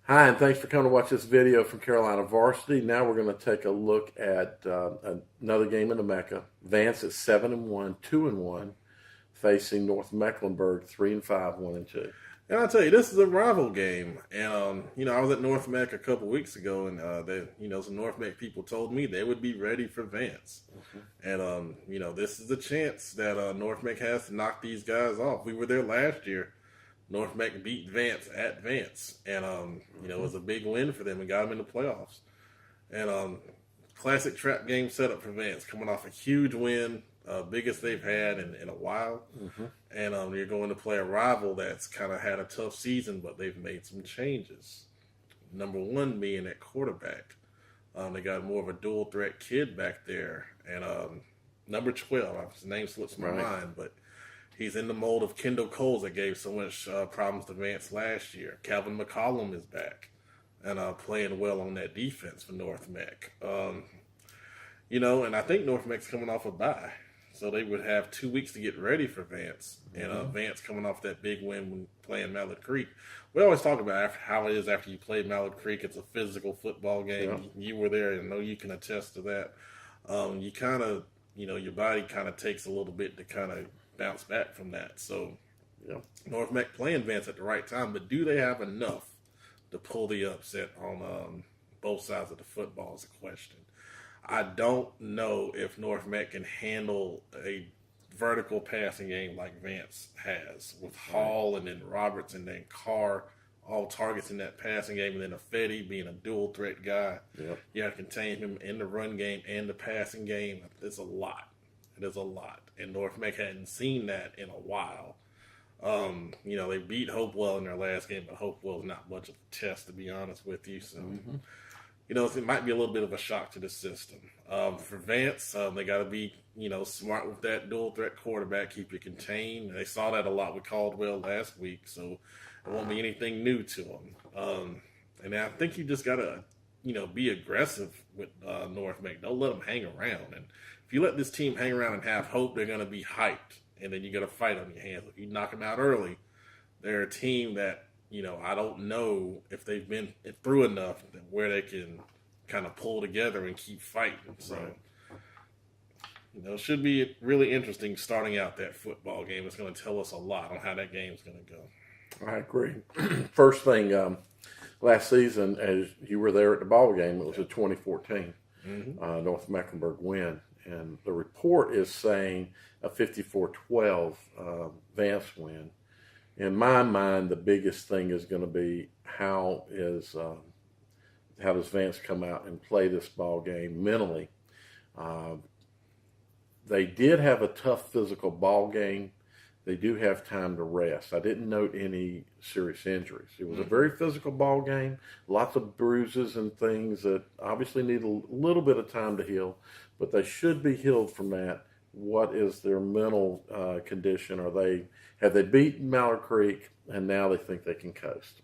Hi, and thanks for coming to watch this video from Carolina Varsity. Now we're going to take a look at another game in the Mecca. Vance at 7-1, 2-1, facing North Mecklenburg 3-5, 1-2. And I'll tell you, this is a rival game. And, I was at North Meck a couple weeks ago, and, some North Meck people told me they would be ready for Vance. And, this is a chance that North Meck has to knock these guys off. We were there last year. North Meck beat Vance at Vance. And, it was a big win for them and got them in the playoffs. And classic trap game setup for Vance, coming off a huge win, biggest they've had in a while. And you're going to play a rival that's kind of had a tough season, but they've made some changes. Number one being at quarterback. They got more of a dual threat kid back there. And number 12, his name slips my mind, but he's in the mold of Kendall Coles that gave so much problems to Vance last year. Calvin McCollum is back and playing well on that defense for North Meck. And I think North Meck's coming off a bye. So they would have 2 weeks to get ready for Vance. And Vance coming off that big win when playing Mallard Creek. We always talk about how it is after you play Mallard Creek. It's a physical football game. Yeah. You were there, and I know you can attest to that. You kind of, your body kind of takes a little bit to kind of bounce back from that. So North Meck playing Vance at the right time, but do they have enough to pull the upset on both sides of the football is a question. I don't know if North Meck can handle a vertical passing game like Vance has with Hall and then Roberts and then Carr, all targets in that passing game, and then Affetti being a dual threat guy. Yep. You have to contain him in the run game and the passing game. It's a lot. It is a lot. And North Meck hadn't seen that in a while. They beat Hopewell in their last game, but Hopewell is not much of a test, to be honest with you. So, it might be a little bit of a shock to the system. For Vance, they got to be, smart with that dual threat quarterback, keep you contained. They saw that a lot with Caldwell last week, so it won't be anything new to them. And I think you just got to, be aggressive with North Meck. Don't let them hang around. And if you let this team hang around and have hope, they're going to be hyped, and then you got a fight on your hands. If you knock them out early, they're a team that, I don't know if they've been through enough where they can kind of pull together and keep fighting. So, it should be really interesting starting out that football game. It's going to tell us a lot on how that game's going to go. I agree. First thing, last season, as you were there at the ball game, it was a 2014 North Mecklenburg win. And the report is saying a 54-12 Vance win. In my mind, the biggest thing is going to be how does Vance come out and play this ball game mentally. They did have a tough physical ball game. They do have time to rest. I didn't note any serious injuries. It was a very physical ball game, lots of bruises and things that obviously need a little bit of time to heal, but they should be healed from that. What is their mental condition? Have they beaten Mallard Creek and now they think they can coast?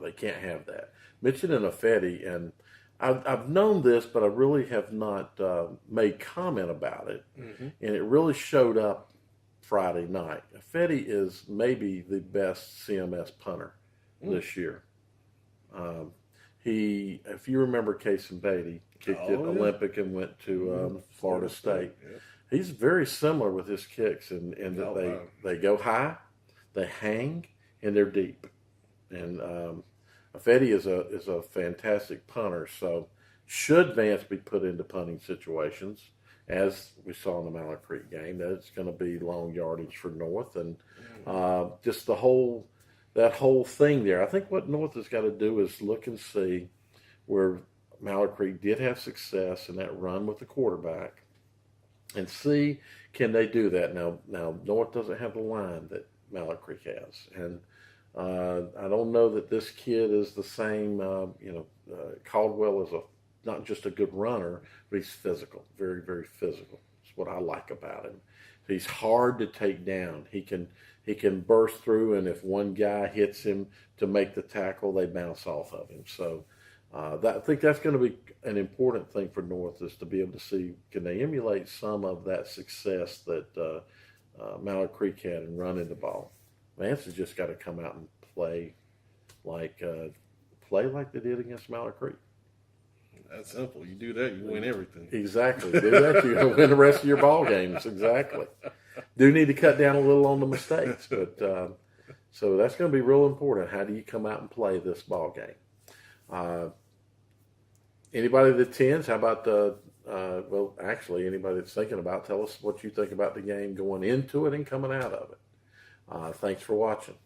They can't have that. Mentioning Affetti, and I've known this, but I really have not made comment about it, and it really showed up Friday night. Affetti is maybe the best CMS punter this year. If you remember Casey Beatty, kicked it Olympic and went to Florida State. Yeah. He's very similar with his kicks in that they go high, they hang, and they're deep. And Affetti is a fantastic punter. So should Vance be put into punting situations, as we saw in the Mallard Creek game, that's going to be long yardage for North, and just that whole thing there. I think what North has got to do is look and see where Mallard Creek did have success in that run with the quarterback, and see can they do that. Now North doesn't have the line that Mallard Creek has, and I don't know that this kid is the same. Caldwell is not just a good runner, but he's physical, very, very physical. That's what I like about him. He's hard to take down. He can burst through, and if one guy hits him to make the tackle, they bounce off of him. So I think that's going to be an important thing for North, is to be able to see, can they emulate some of that success that Mallard Creek had in running the ball. Vance has just got to come out and play like play like they did against Mallard Creek. That's simple. You do that, you win everything. Exactly. Do that, you're going to win the rest of your ball games. Exactly. Do need to cut down a little on the mistakes, but so that's going to be real important. How do you come out and play this ball game? Anybody that attends, how about well, actually, anybody that's thinking about, tell us what you think about the game going into it and coming out of it. Thanks for watching.